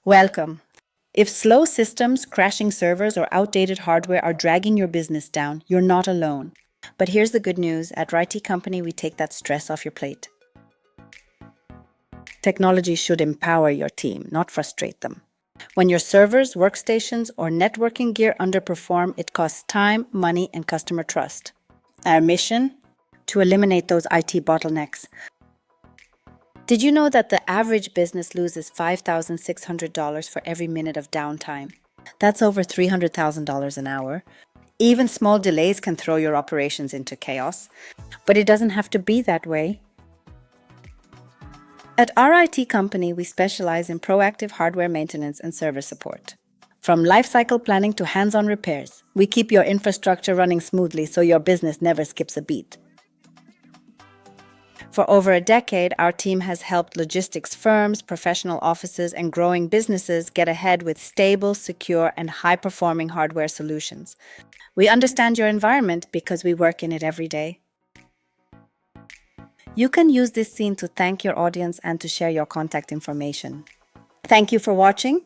Welcome. If slow systems, crashing servers, or outdated hardware are dragging your business down, you're not alone. But here's the good news. At RIT Company, we take that stress off your plate. Technology should empower your team, not frustrate them. When your servers, workstations, or networking gear underperform, it costs time, money, and customer trust. Our mission? To eliminate those IT bottlenecks. Did you know that the average business loses $5,600 for every minute of downtime? That's over $300,000 an hour. Even small delays can throw your operations into chaos, but it doesn't have to be that way. At RIT Company, we specialize in proactive hardware maintenance and service support. From lifecycle planning to hands-on repairs, we keep your infrastructure running smoothly so your business never skips a beat. For over a decade, our team has helped logistics firms, professional offices, and growing businesses get ahead with stable, secure, and high-performing hardware solutions. We understand your environment because we work in it every day. You can use this scene to thank your audience and to share your contact information. Thank you for watching.